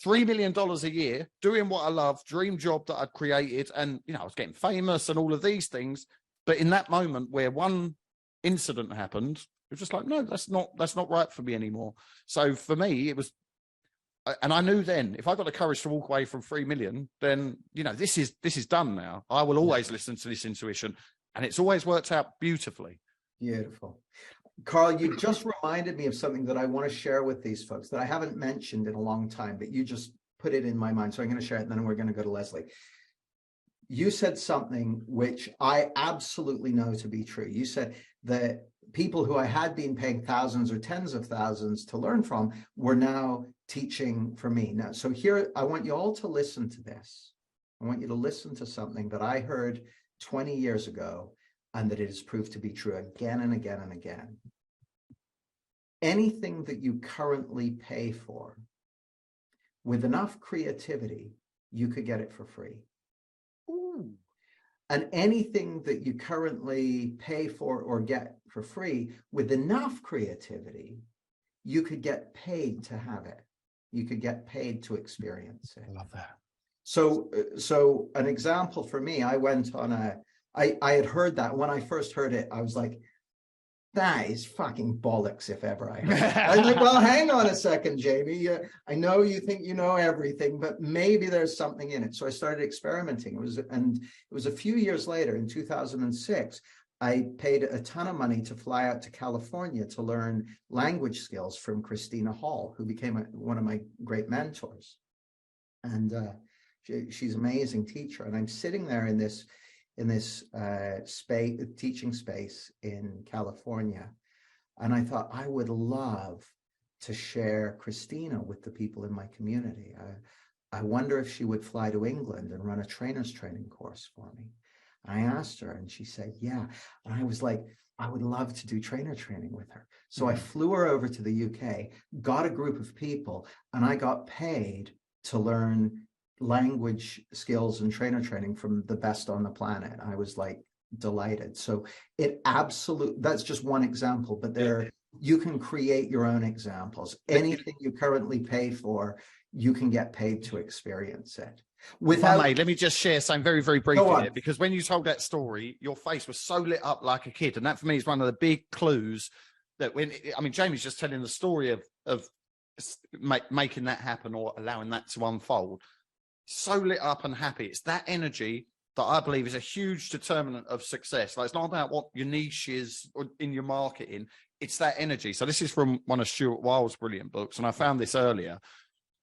$3 million a year, doing what I love, dream job that I'd created. And, I was getting famous and all of these things. But in that moment where one incident happened, it was just like, no, that's not right for me anymore. So for me, it was, and I knew then if I got the courage to walk away from 3 million, then, this is done now. I will always listen to this intuition, and it's always worked out beautifully. Beautiful. Carl, you just reminded me of something that I want to share with these folks that I haven't mentioned in a long time, but you just put it in my mind. So I'm going to share it, and then we're going to go to Leslie. You said something which I absolutely know to be true. You said that people who I had been paying thousands or tens of thousands to learn from were now teaching for me. Now, so here, I want you all to listen to this. I want you to listen to something that I heard 20 years ago, and that it has proved to be true again and again and again. Anything that you currently pay for, with enough creativity, you could get it for free. Ooh. And anything that you currently pay for or get for free, with enough creativity, you could get paid to have it. You could get paid to experience it. I love that. So an example for me, I went on I had heard that. When I first heard it, I was like, that is fucking bollocks if ever I heard it. I was like, well, hang on a second, Jamie. I know you think you know everything, but maybe there's something in it. So I started experimenting. It was a few years later, in 2006, I paid a ton of money to fly out to California to learn language skills from Christina Hall, who became one of my great mentors. And she's an amazing teacher. And I'm sitting there in this space, teaching space in California. And I thought, I would love to share Christina with the people in my community. I wonder if she would fly to England and run a trainer's training course for me. I asked her and she said, yeah. And I was like, I would love to do trainer training with her. So I flew her over to the UK, got a group of people, and I got paid to learn language skills and trainer training from the best on the planet. I was like delighted. So that's just one example, but you can create your own examples. Anything you currently pay for, you can get paid to experience it. Let me just share something very, very briefly here, because when you told that story, your face was so lit up like a kid. And that for me is one of the big clues that Jamie's just telling the story of making that happen or allowing that to unfold. So lit up and happy. It's that energy that I believe is a huge determinant of success. Like, it's not about what your niche is or in your marketing. It's that energy. So this is from one of Stuart Wild's brilliant books. And I found this earlier.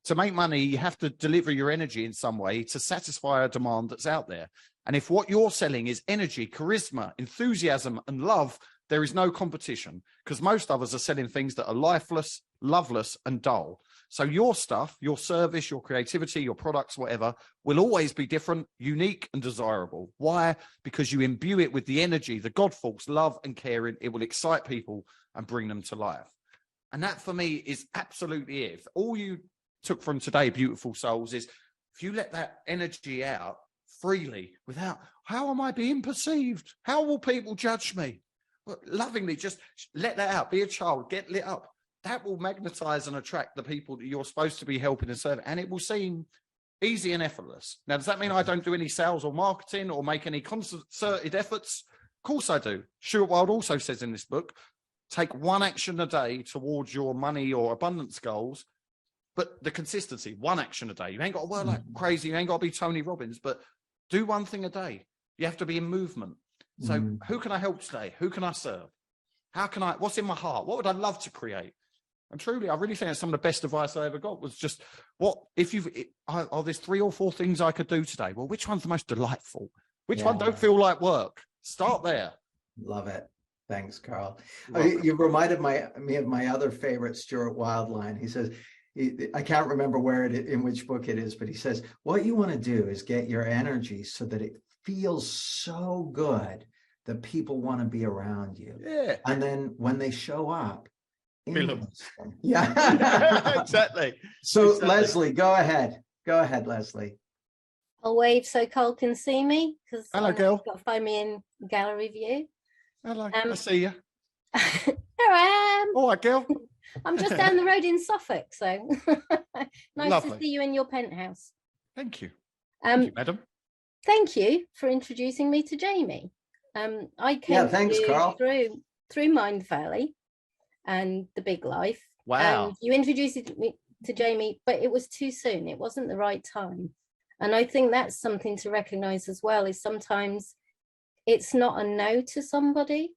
To make money, you have to deliver your energy in some way to satisfy a demand that's out there. And if what you're selling is energy, charisma, enthusiasm, and love, there is no competition, because most others are selling things that are lifeless, loveless, and dull. So your stuff, your service, your creativity, your products, whatever, will always be different, unique, and desirable. Why? Because you imbue it with the energy, the God force, love, and caring. It will excite people and bring them to life. And that, for me, is absolutely it. If all you took from today, beautiful souls, is if you let that energy out freely without, how am I being perceived? How will people judge me? Lovingly, just let that out. Be a child, get lit up. That will magnetize and attract the people that you're supposed to be helping and serving, and it will seem easy and effortless. Now, does that mean I don't do any sales or marketing or make any concerted efforts? Of course I do. Stuart Wild also says in this book, take one action a day towards your money or abundance goals. But the consistency, one action a day. You ain't got to work like crazy. You ain't got to be Tony Robbins, but do one thing a day. You have to be in movement. So who can I help today? Who can I serve? What's in my heart? What would I love to create? And truly, I really think that's some of the best advice I ever got, was just, there's 3 or 4 things I could do today. Well, which one's the most delightful? Which one don't feel like work? Start there. Love it. Thanks, Carl. You reminded me of my other favorite Stuart Wild line. He says, I can't remember in which book it is, but he says, what you want to do is get your energy so that it feels so good that people want to be around you. Yeah. And then when they show up, yeah. Exactly. So exactly. Leslie, go ahead. Go ahead, Leslie. I'll wave so Cole can see me, because hello, girl. Got to find me in gallery view. Hello, I see you. Here I am. All right, girl. I'm just down the road in Suffolk, so nice Lovely. to see you in your penthouse. Thank you. Thank you, madam. Thank you for introducing me to Jamie. I came Carl. through MindValley and The Big Life. Wow. You introduced me to Jamie, but it was too soon. It wasn't the right time. And I think that's something to recognize as well, is sometimes it's not a no to somebody,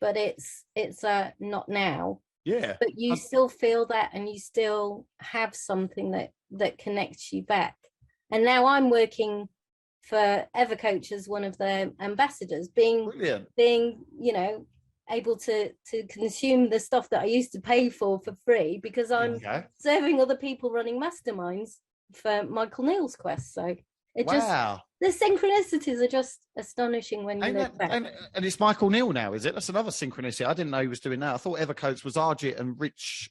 but it's a not now. Yeah. But you still feel that, and you still have something that connects you back. And now I'm working for Evercoach as one of their ambassadors, being able to consume the stuff that I used to pay for free, because I'm serving other people running masterminds for Michael Neal's quest. So it the synchronicities are just astonishing when you look back. And it's Michael Neal now, is it? That's another synchronicity. I didn't know he was doing that. I thought Evercoach was Arjit and Rich.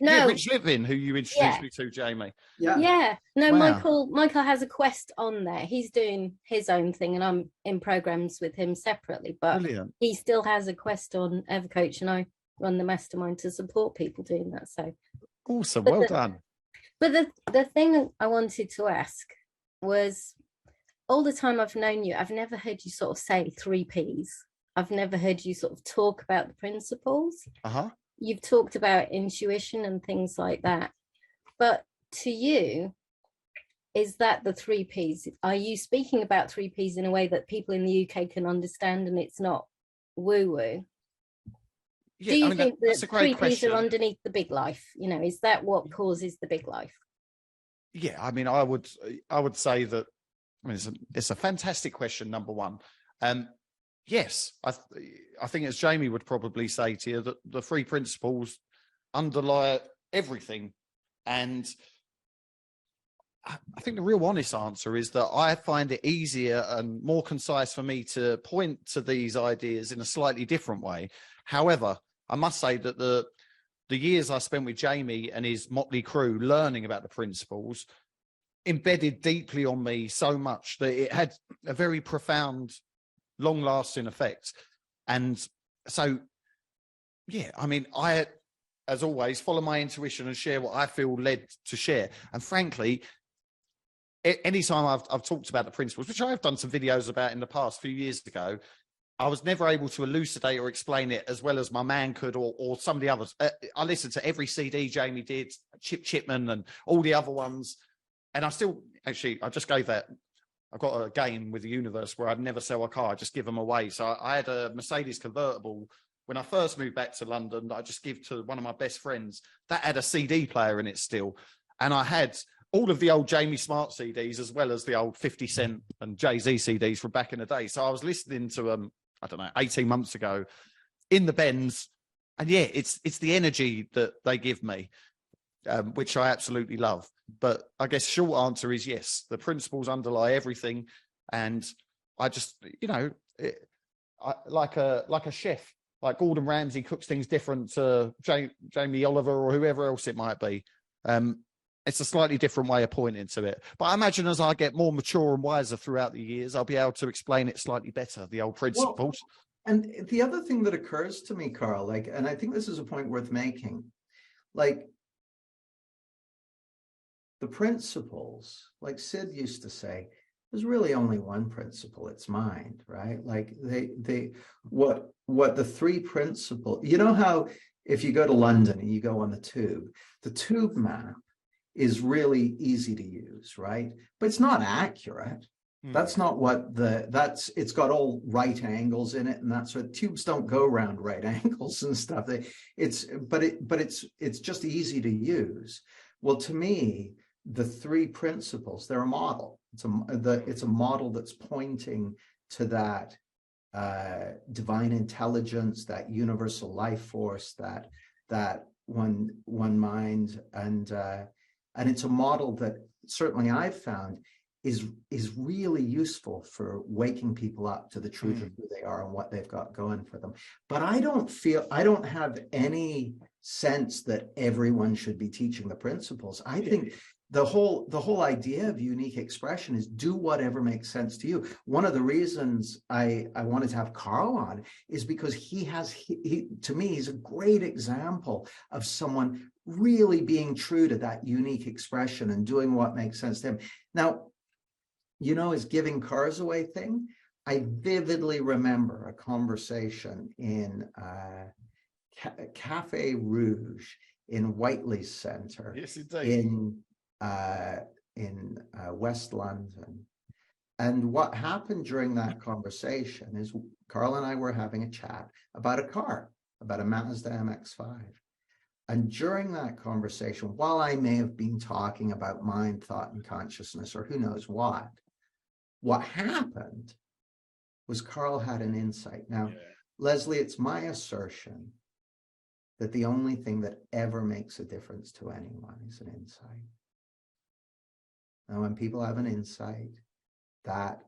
Rich Livin, who you introduced me to, Jamie. Yeah. No, wow. Michael has a quest on there. He's doing his own thing, and I'm in programs with him separately. But brilliant. He still has a quest on Evercoach, and I run the mastermind to support people doing that. So awesome. Well done. But the thing I wanted to ask was, all the time I've known you, I've never heard you sort of say 3 Ps. I've never heard you sort of talk about the principles. You've talked about intuition and things like that. But to you, is that the 3 Ps? Are you speaking about 3 Ps in a way that people in the UK can understand, and it's not woo-woo? Yeah, do you think that that's a great 3 Ps question. are underneath the big life? You know, is that what causes the big life? Yeah, I mean, I would say that. I mean, it's a fantastic question. Number one, yes, I think, as Jamie would probably say to you, that the 3 principles underlie everything, and I think the real honest answer is that I find it easier and more concise for me to point to these ideas in a slightly different way. However, I must say that the years I spent with Jamie and his motley crew learning about the principles embedded deeply on me so much that it had a very profound, long-lasting effect. And so, yeah, I mean, I, as always, follow my intuition and share what I feel led to share. And frankly, anytime I've talked about the principles, which I have done some videos about in the past, few years ago, I was never able to elucidate or explain it as well as my man could, or some of the others. I listened to every CD Jamie did, Chip Chipman and all the other ones. And I still, actually, I just gave that. I've got a game with the universe where I'd never sell a car, I just give them away. So I had a Mercedes convertible when I first moved back to London that I just give to one of my best friends. That had a CD player in it still. And I had all of the old Jamie Smart CDs as well as the old 50 Cent and Jay-Z CDs from back in the day. So I was listening to them, I don't know, 18 months ago in the Benz. And yeah, it's the energy that they give me, which I absolutely love. But I guess short answer is yes, the principles underlie everything. And I just, you know, like a chef, like Gordon Ramsay cooks things different to Jamie Oliver or whoever else it might be. It's a slightly different way of pointing to it. But I imagine as I get more mature and wiser throughout the years, I'll be able to explain it slightly better, the old principles. Well, and the other thing that occurs to me, Carl, like, and I think this is a point worth making, like the principles, like Sid used to say, there's really only one principle, it's mind, right? Like what the three principles, you know how if you go to London and you go on the tube map is really easy to use, right? But it's not accurate. That's not what it's got all right angles in it, and that's what tubes don't go around right angles and stuff. It's just easy to use. Well, to me, the three principles, they're a model. It's a model that's pointing to that divine intelligence, that universal life force, that one mind, and it's a model that certainly I've found is really useful for waking people up to the truth of who they are and what they've got going for them. But I don't have any sense that everyone should be teaching the principles. I think the whole idea of unique expression is do whatever makes sense to you. One of the reasons I wanted to have Carl on is because he to me, he's a great example of someone really being true to that unique expression and doing what makes sense to him. Now, you know, his giving cars away thing, I vividly remember a conversation in Cafe Rouge in Whiteley Centre. Yes, indeed. In West London. And what happened during that conversation is Carl and I were having a chat about a car, about a Mazda MX-5. And during that conversation, while I may have been talking about mind, thought, and consciousness, or who knows what happened was Carl had an insight. Now, Leslie, it's my assertion that the only thing that ever makes a difference to anyone is an insight. Now, when people have an insight, that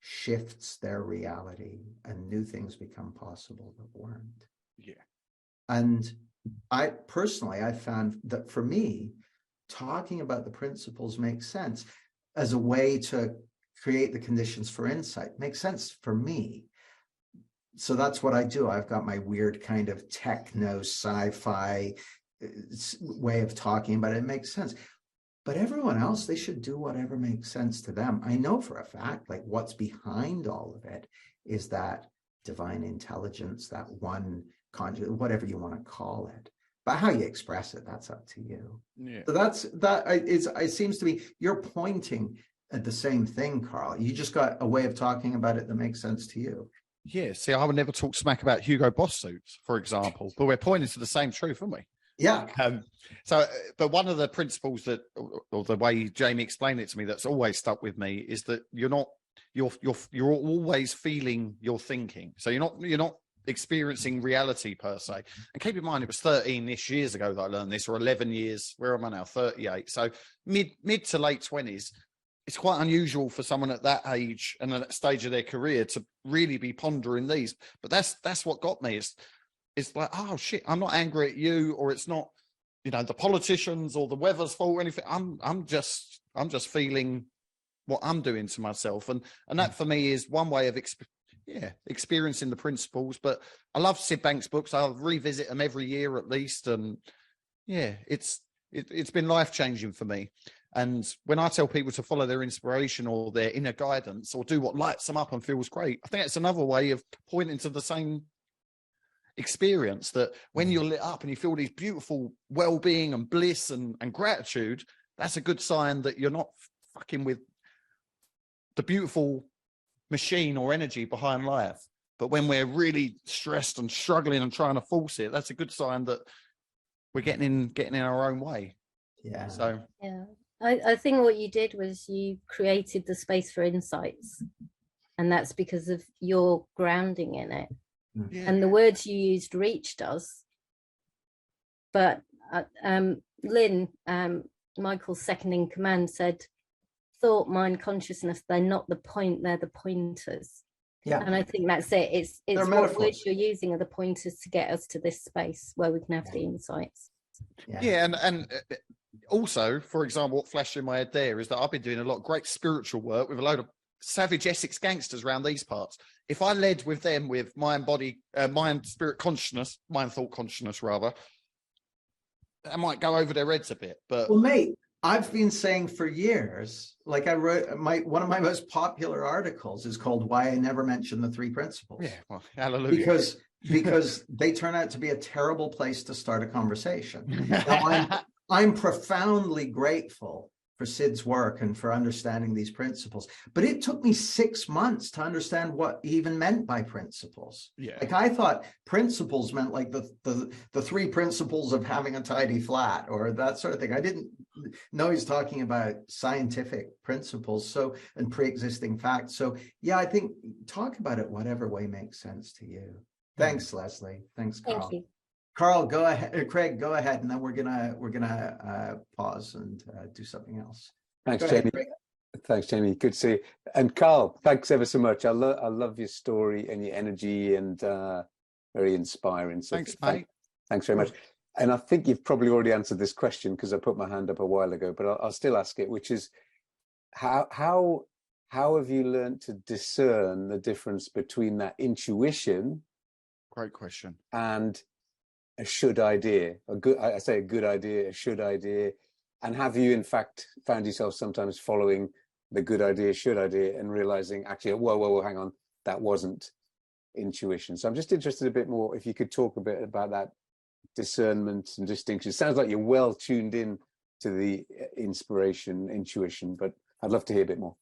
shifts their reality and new things become possible that weren't. Yeah. And I found that for me, talking about the principles makes sense as a way to create the conditions for insight. Makes sense for me. So that's what I do. I've got my weird kind of techno sci-fi way of talking about it. It makes sense. But everyone else, they should do whatever makes sense to them. I know for a fact, like what's behind all of it is that divine intelligence, that one conjure, whatever you want to call it. But how you express it, that's up to you. Yeah. So it seems to me you're pointing at the same thing, Carl. You just got a way of talking about it that makes sense to you. Yeah. See, I would never talk smack about Hugo Boss suits, for example, but we're pointing to the same truth, aren't we? Yeah. But one of the principles that, or the way Jamie explained it to me, that's always stuck with me is that you're always feeling your thinking. So you're not experiencing reality per se. And keep in mind, it was 13-ish years ago that I learned this, or 11 years. Where am I now? 38. So mid to late 20s. It's quite unusual for someone at that age and at that stage of their career to really be pondering these. But that's what got me. It's like, oh shit, I'm not angry at you, or it's not, you know, the politicians or the weather's fault or anything. I'm just feeling what I'm doing to myself. And that for me is one way of experiencing the principles. But I love Sid Banks' books. I'll revisit them every year at least. And yeah, it's been life-changing for me. And when I tell people to follow their inspiration or their inner guidance or do what lights them up and feels great, I think it's another way of pointing to the same experience, that when you're lit up and you feel these beautiful well-being and bliss and gratitude, that's a good sign that you're not fucking with the beautiful machine or energy behind life. But when we're really stressed and struggling and trying to force it, that's a good sign that we're getting in our own way. Yeah. So yeah. I think what you did was you created the space for insights, and that's because of your grounding in it. yeah. And the words you used reached us. But Lynn, Michael's second in command, said, thought, mind, consciousness, they're not the point, they're the pointers. Yeah. And I think that's it. It's what metaphors. words you're using are the pointers to get us to this space where we can have the insights. Yeah, and also, for example, what flashed in my head there is that I've been doing a lot of great spiritual work with a load of savage Essex gangsters around these parts. If I led with them with mind, spirit consciousness, mind, thought consciousness rather, that might go over their heads a bit. But well, mate, I've been saying for years, like I wrote one of my most popular articles is called "Why I Never Mention the Three Principles." yeah, well, hallelujah. Because they turn out to be a terrible place to start a conversation. Now, I'm profoundly grateful for Sid's work and for understanding these principles, but it took me 6 months to understand what he even meant by principles. Yeah. Like I thought principles meant like the three principles of having a tidy flat or that sort of thing. I didn't know he's talking about scientific principles, so, and pre-existing facts. So yeah, I think talk about it whatever way makes sense to you. Thanks, Leslie. Thanks, Carl. Thank you. Carl, go ahead. Craig, go ahead, and then we're gonna pause and do something else. Thanks, Go ahead, Jamie. Craig. Thanks, Jamie. Good to see you. And Carl, thanks ever so much. I love your story and your energy, and very inspiring. So Thanks, mate. Thanks very much. And I think you've probably already answered this question because I put my hand up a while ago, but I'll still ask it, which is how have you learned to discern the difference between that intuition? Great question. And a should idea, a good idea, a should idea. And have you in fact found yourself sometimes following the good idea, should idea, and realizing actually, whoa, hang on, that wasn't intuition? So I'm just interested a bit more if you could talk a bit about that discernment and distinction. It sounds like you're well tuned in to the inspiration, intuition, but I'd love to hear a bit more.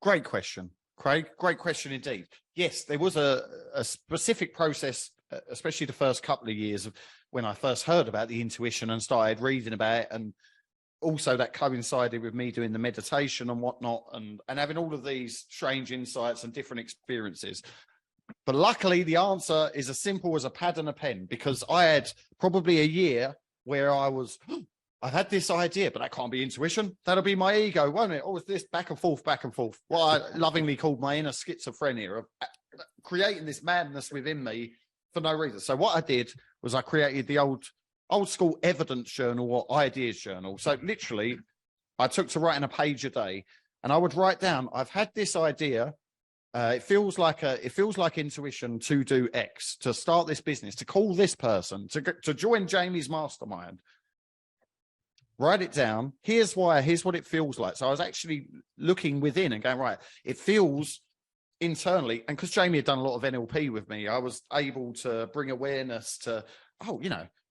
Great question, Craig. Great question indeed. Yes, there was a specific process, especially the first couple of years of when I first heard about the intuition and started reading about it. And also that coincided with me doing the meditation and whatnot and having all of these strange insights and different experiences. But luckily the answer is as simple as a pad and a pen, because I had probably a year where I've had this idea, but that can't be intuition. That'll be my ego, won't it? Oh, it's this back and forth. What I lovingly called my inner schizophrenia of creating this madness within me for no reason. So what I did was I created the old school evidence journal or ideas journal. So literally I took to writing a page a day, and I would write down, I've had this idea. It feels like intuition to do X, to start this business, to call this person, to join Jamie's mastermind. Write it down. Here's why. Here's what it feels like. So I was actually looking within and going, right, it feels internally. And because Jamie had done a lot of NLP with me, I was able to bring awareness to,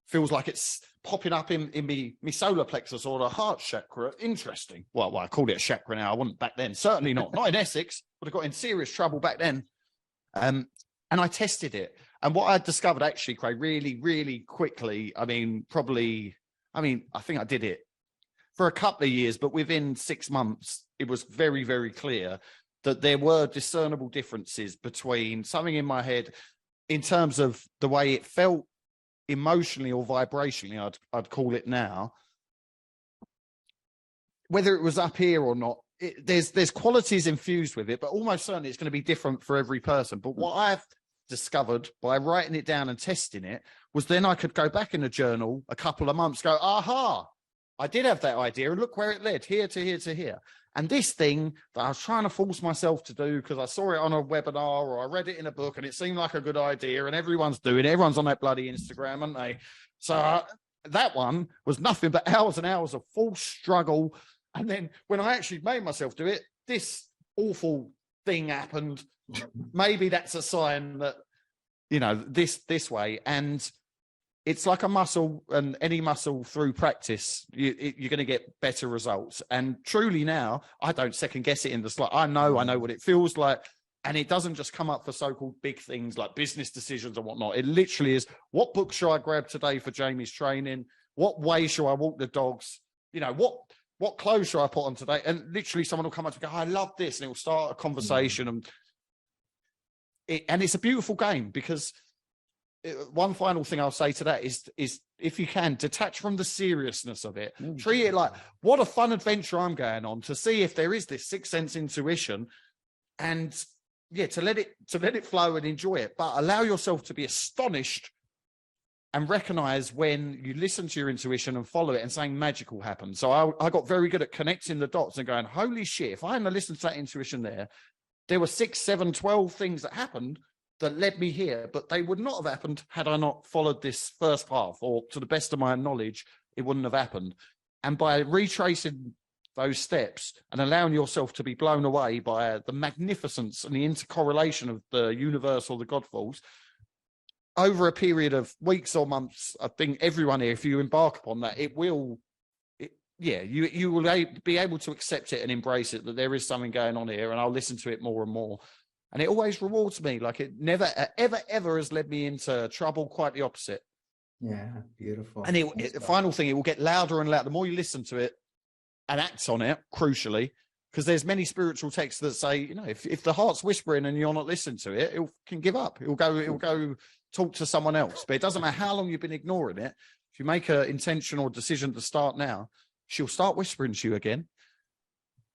feels like it's popping up in me solar plexus or the heart chakra. Interesting. Well, I called it a chakra now. I wouldn't back then. Certainly not. Not in Essex. Would have got in serious trouble back then. And I tested it. And what I discovered actually, Craig, really, really quickly, I think I did it for a couple of years, but within 6 months, it was very, very clear that there were discernible differences between something in my head. in terms of the way it felt emotionally or vibrationally, I'd call it now, whether it was up here or not, there's qualities infused with it, but almost certainly it's going to be different for every person. But what I've discovered by writing it down and testing it was then I could go back in the journal a couple of months, go, aha, I did have that idea, and look where it led, here to here to here. And this thing that I was trying to force myself to do because I saw it on a webinar or I read it in a book and it seemed like a good idea and everyone's doing it, everyone's on that bloody Instagram, aren't they? So that one was nothing but hours and hours of full struggle. And then when I actually made myself do it, this awful thing happened. Maybe that's a sign that, you know, this way. And it's like a muscle, and any muscle through practice, you're going to get better results. And truly now, I don't second guess it in the slightest. I know what it feels like. And it doesn't just come up for so-called big things like business decisions and whatnot. It literally is, what book should I grab today for Jamie's training? What way should I walk the dogs? You know, what clothes should I put on today? And literally someone will come up and go, I love this. And it will start a conversation. And it's a beautiful game, because one final thing I'll say to that is if you can, detach from the seriousness of it. Treat it like, what a fun adventure I'm going on, to see if there is this sixth sense intuition, and yeah, to let it flow and enjoy it, but allow yourself to be astonished and recognize when you listen to your intuition and follow it and something magical happens. So I got very good at connecting the dots and going, holy shit, if I hadn't listened to that intuition there were 6, 7, 12 things that happened that led me here, but they would not have happened had I not followed this first path, or to the best of my knowledge, it wouldn't have happened. And by retracing those steps and allowing yourself to be blown away by the magnificence and the intercorrelation of the universe or the God force, over a period of weeks or months, I think everyone here, if you embark upon that, you will be able to accept it and embrace it, that there is something going on here, and I'll listen to it more and more. And it always rewards me. Like, it never, ever has led me into trouble, quite the opposite. Yeah, beautiful. And the final thing, it will get louder and louder. The more you listen to it and act on it, crucially, because there's many spiritual texts that say, you know, if the heart's whispering and you're not listening to it, it can give up. It will go talk to someone else. But it doesn't matter how long you've been ignoring it. If you make an intentional decision to start now, she'll start whispering to you again.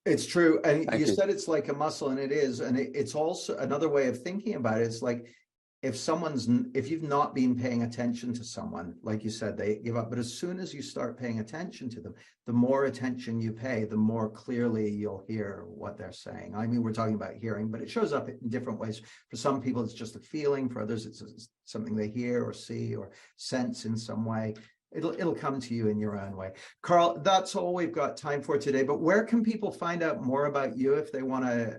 It's true. And you said it's like a muscle, and it is. And it's also another way of thinking about it. It's like, if you've not been paying attention to someone, like you said, they give up. But as soon as you start paying attention to them, the more attention you pay, the more clearly you'll hear what they're saying. I mean, we're talking about hearing, but it shows up in different ways. For some people, it's just a feeling. For others, it's something they hear or see or sense in some way. It'll come to you in your own way. Carl, that's all we've got time for today. But where can people find out more about you if they want to,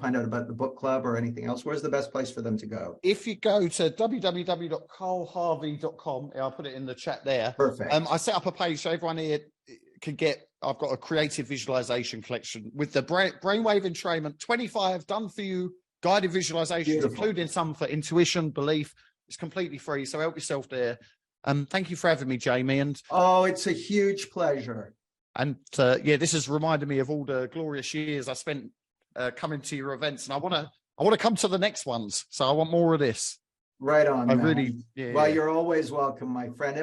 find out about the book club or anything else? Where's the best place for them to go? If you go to www.carlharvey.com, I'll put it in the chat there. Perfect. I set up a page so everyone here can get. I've got a creative visualization collection with the brainwave entrainment, 25 done for you guided visualizations, including some for intuition, belief. It's completely free, so help yourself there. Thank you for having me, Jamie. And it's a huge pleasure. And this has reminded me of all the glorious years I spent coming to your events, and I want to come to the next ones. So I want more of this. Right on. Well, you're always welcome, my friend.